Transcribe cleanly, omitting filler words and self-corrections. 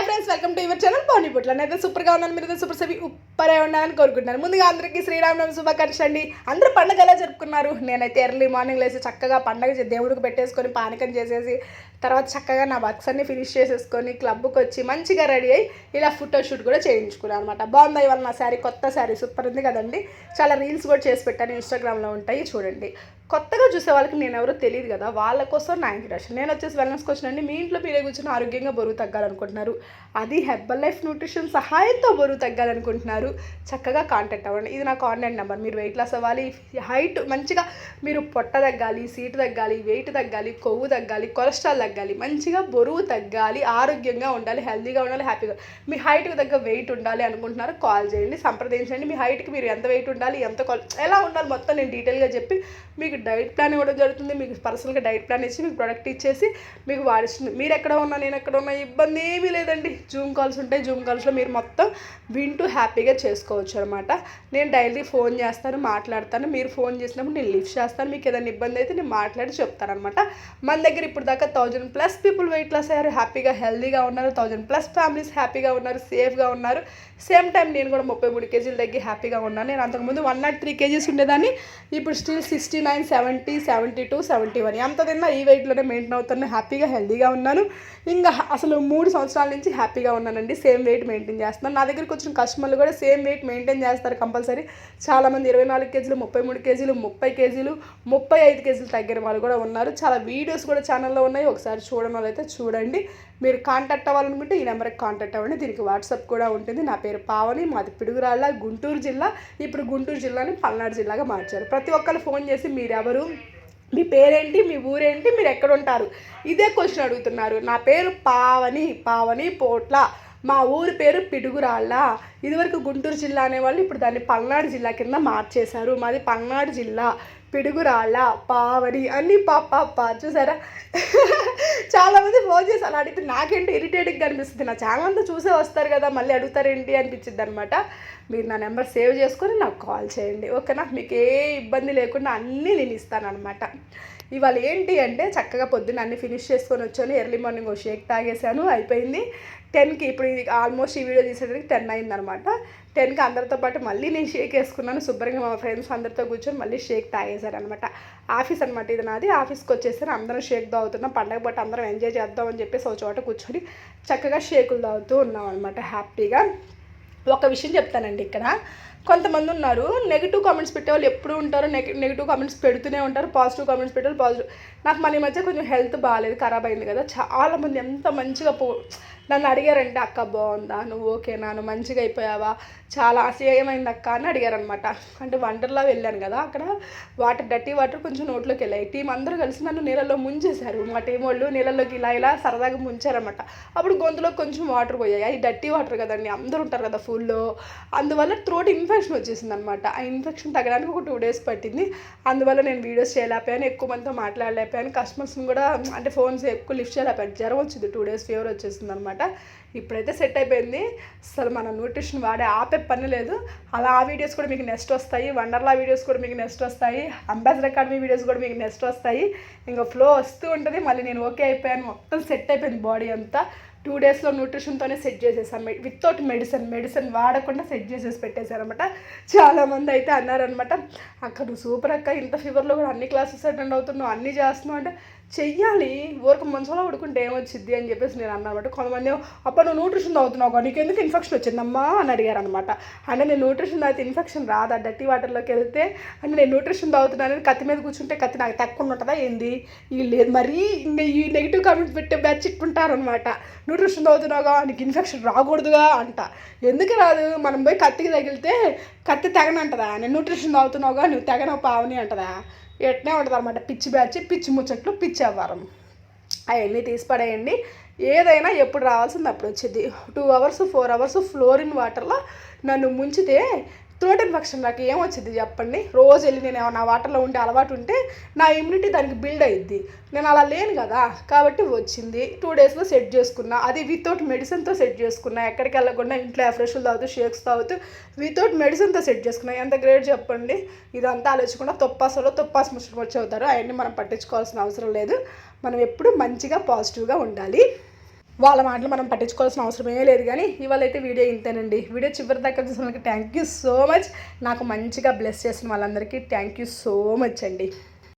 Hi friends, welcome to your channel Pouni Putla. నేనైతే సూపర్గా ఉన్నాను, మీరైతే సూపర్ ఉప్పరే ఉండాలని కోరుకుంటున్నాను. ముందుగా అందరికీ శ్రీరామనవమి శుభాకాంక్షలు అండి. అందరూ పండుగ ఎలా జరుపుకున్నారు? నేనైతే ఎర్లీ మార్నింగ్ లేసి చక్కగా పండుగ దేవుడికి పెట్టేసుకొని పానకం చేసేసి తర్వాత చక్కగా నా వర్క్స్ అన్ని ఫినిష్ చేసేసుకొని క్లబ్కి వచ్చి మంచిగా రెడీ అయ్యి ఇలా ఫోటోషూట్ కూడా చేయించుకున్నాను అనమాట. బాగుంది ఇవాళ నా శారీ, కొత్త శారీ సూపర్ ఉంది కదండి. చాలా రీల్స్ కూడా చేసి పెట్టాను, ఇన్స్టాగ్రామ్లో ఉంటాయి చూడండి. కొత్తగా చూసే వాళ్ళకి నేను ఎవరో తెలియదు కదా, వాళ్ళ కోసం నా ఇంట్రడక్షన్. నేను వచ్చేసి వెల్నెస్కి వచ్చినండి. మీ ఇంట్లో మీరే కూర్చొని ఆరోగ్యంగా బరువు తగ్గాలనుకుంటున్నారు, అది హెర్బల్ లైఫ్ న్యూట్రిషన్ సహాయంతో బరువు తగ్గాలనుకుంటున్నారు, చక్కగా కాంటాక్ట్ అవ్వండి. ఇది నా కాంటాక్ట్ నెంబర్. మీరు వెయిట్ లాస్ అవ్వాలి, హైట్ మంచిగా, మీరు పొట్ట తగ్గాలి, సీటు తగ్గాలి, వెయిట్ తగ్గాలి, కొవ్వు తగ్గాలి, కొలెస్ట్రాల్ తగ్గాలి, మంచిగా బరువు తగ్గాలి, ఆరోగ్యంగా ఉండాలి, హెల్తీగా ఉండాలి, హ్యాపీగా, మీ హైట్కి తగ్గ వెయిట్ ఉండాలి అనుకుంటున్నారు, కాల్ చేయండి, సంప్రదించండి. మీ హైట్కి మీరు ఎంత వెయిట్ ఉండాలి, ఎంత ఎలా ఉండాలి మొత్తం నేను డీటెయిల్గా చెప్పి మీకు డైట్ ప్లాన్ ఇవ్వడం జరుగుతుంది. మీకు పర్సనల్గా డైట్ ప్లాన్ ఇచ్చి మీకు ప్రోడక్ట్ ఇచ్చేసి మీకు వాడిస్తుంది. మీరు ఎక్కడ ఉన్నా నేను ఎక్కడ ఉన్నా ఇబ్బంది ఏమీ లేదండి. జూమ్ కాల్స్ ఉంటాయి, జూమ్ కాల్స్లో మీరు మొత్తం వింటూ హ్యాపీగా చేసుకోవచ్చు అనమాట. నేను డైలీ ఫోన్ చేస్తాను, మాట్లాడతాను. మీరు ఫోన్ చేసినప్పుడు నేను లిఫ్ట్ చేస్తాను. మీకు ఏదైనా ఇబ్బంది అయితే నేను మాట్లాడి చెప్తాను అనమాట. మన దగ్గర ఇప్పుడు దాకా 1000+ పీపుల్ వెయిట్ లాస్ అయ్యారు, హ్యాపీగా హెల్దీగా ఉన్నారు. 1000+ ఫ్యామిలీస్ హ్యాపీగా ఉన్నారు, సేఫ్గా ఉన్నారు. సేమ్ టైం నేను కూడా 33 కేజీలు తగ్గి హ్యాపీగా ఉన్నాను. నేను అంతకుముందు 103 కేజీస్ ఉండేదాన్ని, ఇప్పుడు స్టిల్ 69, 70, 72, 71 ఎంత తిన్నా ఈ వెయిట్లోనే మెయింటైన్ అవుతాను, హ్యాపీగా హెల్దీగా ఉన్నాను. ఇంకా అసలు 3 సంవత్సరాల నుంచి హ్యాపీగా ఉన్నానండి. సేమ్ వెయిట్ మెయింటైన్ చేస్తున్నాను. నా దగ్గరికి వచ్చిన కస్టమర్లు కూడా సేమ్ వెయిట్ మెయింటైన్ చేస్తారు కంపల్సరీ. చాలామంది 24 కేజీలు, 33 కేజీలు, 30 కేజీలు, 35 కేజీలు తగ్గిన వాళ్ళు కూడా ఉన్నారు. చాలా వీడియోస్ కూడా ఛానల్లో ఉన్నాయి, ఒకసారి చూడడం వల్ల అయితే చూడండి. మీరు కాంటాక్ట్ అవ్వాలనుకుంటే ఈ నెంబర్కి కాంటాక్ట్ అవ్వండి. దీనికి వాట్సాప్ కూడా ఉంటుంది. నా పేరు పావని, మాది పిడుగురాళ్ళ, గుంటూరు జిల్లా. ఇప్పుడు గుంటూరు జిల్లాని పల్నాడు జిల్లాగా మార్చారు. ప్రతి ఒక్కరు ఫోన్ చేసి మీరెవరు, మీ పేరేంటి, మీ ఊరేంటి, మీరు ఎక్కడ ఉంటారు, ఇదే క్వశ్చన్ అడుగుతున్నారు. నా పేరు పావని పోట్ల, మా ఊరి పేరు పిడుగురాళ్ళ. ఇదివరకు గుంటూరు జిల్లా అనేవాళ్ళు ఇప్పుడు దాన్ని పల్నాడు జిల్లా కింద మార్చేశారు. మాది పల్నాడు జిల్లా, పిడుగురాళ్ళ, పావని అన్నీ పాప చూసారా. చాలామంది ఫోన్ చేసి అలా అడిగితే నాకేంటి ఇరిటేటింగ్గా అనిపిస్తుంది. నా ఛానల్ అంతా చూసే వస్తారు కదా, మళ్ళీ అడుగుతారేంటి అనిపించింది అనమాట. మీరు నా నెంబర్ సేవ్ చేసుకొని నాకు కాల్ చేయండి, ఓకేనా. మీకు ఏ ఇబ్బంది లేకుండా అన్నీ నేను ఇస్తాను అనమాట. ఇవాళ ఏంటి అంటే చక్కగా పొద్దున్న అన్నీ ఫినిష్ చేసుకొని వచ్చాను. ఎర్లీ మార్నింగ్ ఒక షేక్ తాగేసాను, అయిపోయింది. 10కి ఇప్పుడు ఆల్మోస్ట్ ఈ వీడియో తీసేటప్పటికి 10 అయిందనమాట. 10కి అందరితో పాటు మళ్ళీ నేను షేక్ వేసుకున్నాను. శుభ్రంగా మా ఫ్రెండ్స్ అందరితో కూర్చొని మళ్ళీ షేక్ తాగేశాను అనమాట. ఆఫీస్ అనమాట ఇది నాది. ఆఫీస్కి వచ్చేసాను, అందరం షేక్ తాగుతున్నాం. పండగ బట్టి అందరం ఎంజాయ్ చేద్దామని చెప్పేసి ఒక చోట కూర్చొని చక్కగా షేకులు తాగుతూ ఉన్నాం అనమాట హ్యాపీగా. ఒక విషయం చెప్తానండి, ఇక్కడ కొంతమంది ఉన్నారు నెగిటివ్ కామెంట్స్ పెట్టేవాళ్ళు ఎప్పుడు ఉంటారు, నెగిటివ్ కామెంట్స్ పెడుతూనే ఉంటారు. పాజిటివ్ కామెంట్స్ పెట్టేవాళ్ళు పాజిటివ్. నాకు మన ఈ మధ్య కొంచెం హెల్త్ బాగాలేదు, ఖరాబ్ అయింది కదా. చాలామంది ఎంత మంచిగా నన్ను అడిగారంటే, అక్క బాగుందా, నువ్వు ఓకేనా, నువ్వు మంచిగా అయిపోయావా, చాలా ఏమైంది అక్క అని అడిగారనమాట. అంటే వండర్లా వెళ్ళాను కదా, అక్కడ డర్టీ వాటర్ కొంచెం నోట్లోకి వెళ్ళాయి. టీం అందరూ కలిసి నన్ను నీళ్ళల్లో ముంచేశారు. మా టీం వాళ్ళు నీళ్ళలోకి ఇలా సరదాగా ముంచారనమాట. అప్పుడు గొంతులో కొంచెం వాటర్ పోయాయి. అది డర్టీ వాటర్ కదండి, అందరూ ఉంటారు కదా ఫుల్లో. అందువల్ల థ్రోట్ ఇన్ఫెక్షన్ వచ్చేసింది అనమాట. ఆ ఇన్ఫెక్షన్ తగ్గడానికి ఒక 2 days పట్టింది. అందువల్ల నేను వీడియోస్ చేయలేకపోయాను, ఎక్కువ మందితో మాట్లాడలేకపోయాను. కస్టమర్స్ని కూడా అంటే ఫోన్స్ ఎక్కువ లిఫ్ట్ చేయలేకపోయాను. జ్వరం వచ్చింది, 2 days ఫీవర్ వచ్చేసింది అనమాట. ఇప్పుడైతే సెట్ అయిపోయింది. అసలు మన న్యూట్రిషన్ వాడే ఆపే పని లేదు. అలా ఆ వీడియోస్ కూడా మీకు నెక్స్ట్ వస్తాయి, వండర్లా వీడియోస్ కూడా మీకు నెక్స్ట్ వస్తాయి, అంబాసిడర్ అకాడమీ వీడియోస్ కూడా మీకు నెక్స్ట్ వస్తాయి. ఇంకా ఫ్లో వస్తూ ఉంటుంది. మళ్ళీ నేను ఓకే అయిపోయాను, మొత్తం సెట్ అయిపోయింది బాడీ అంతా. 2 daysలో న్యూట్రిషన్తోనే సెట్ చేసేసాను, వితౌట్ మెడిసిన్ వాడకుండా సెట్ చేసేసి పెట్టేశారనమాట. చాలామంది అయితే అన్నారనమాట, అక్క నువ్వు సూపర్ అక్క, ఇంత ఫీవర్లో కూడా అన్ని క్లాసెస్ అటెండ్ అవుతున్నావు, అన్నీ చేస్తున్నావు అంటే చెయ్యాలి, ఊరికి మంచంలో పడుకుంటే ఏమొచ్చింది అని చెప్పేసి నేను అన్నమాట. కొంతమంది అబ్బా నువ్వు న్యూట్రిషన్ తాగుతున్నావు, నీకు ఎందుకు ఇన్ఫెక్షన్ వచ్చిందమ్మా అని అడిగారు అనమాట. అంటే నేను న్యూట్రిషన్ తాగితే ఇన్ఫెక్షన్ రాదా, డర్టీ వాటర్లోకి వెళ్తే, అంటే నేను న్యూట్రిషన్ తాగుతున్నాను కత్తి మీద కూర్చుంటే కత్తి నాకు తక్కువ ఉంటుందా ఏంది, ఇది లేదు మరీ. ఇంకా ఈ నెగిటివ్ కామెంట్స్ పెట్టే బ్యాచ్ ఇట్టుంటారనమాట. న్యూట్రిషన్ తాగుతున్నావుగా నీకు ఇన్ఫెక్షన్ రాకూడదుగా అంట. ఎందుకు రాదు, మనం పోయి కత్తికి తగిలితే కత్తి తెగనంటదా, నేను న్యూట్రిషన్ తాగుతున్నావుగా నువ్వు తెగనవు పావని అంటదా. ఎట్నే ఉంటుంది అనమాట పిచ్చి బ్యాచ్, పిచ్చి ముచ్చట్లు, పిచ్చి అవ్వరం. అవన్నీ తీసి పడేయండి. ఏదైనా ఎప్పుడు రావాల్సింది అప్పుడు వచ్చింది. 2 hours 4 hours ఫ్లోరిన్ వాటర్లో నన్ను ముంచితే థ్రోట్ ఇన్ఫెక్షన్ నాకు ఏమొచ్చింది చెప్పండి. రోజు వెళ్ళి నేను నా వాటర్లో ఉండే అలవాటు ఉంటే నా ఇమ్యూనిటీ దానికి బిల్డ్ అయ్యిద్ది. నేను అలా లేను కదా, కాబట్టి వచ్చింది. 2 daysలో సెట్ చేసుకున్నా, అది వితౌట్ మెడిసిన్తో సెట్ చేసుకున్నా. ఎక్కడికి వెళ్ళకుండా ఇంట్లో ఫ్రెష్లు తాగుతూ షేక్స్ తాగుతూ వితౌట్ మెడిసిన్తో సెట్ చేసుకున్నా. ఎంత గ్రేట్ చెప్పండి. ఇదంతా ఆలోచించకుండా తొప్పాస్ ముచ్చట వచ్చి అవుతారు. అవన్నీ మనం పట్టించుకోవాల్సిన అవసరం లేదు. మనం ఎప్పుడు మంచిగా పాజిటివ్గా ఉండాలి. వాళ్ళ మాటలు మనం పట్టించుకోవాల్సిన అవసరమే లేదు. కానీ ఇవాళ అయితే వీడియో ఇంతేనండి. వీడియో చివరి దాకా చూసిన వాళ్ళకి థ్యాంక్ యూ సో మచ్. నాకు మంచిగా బ్లెస్ చేసిన వాళ్ళందరికీ థ్యాంక్ యూ సో మచ్ అండి.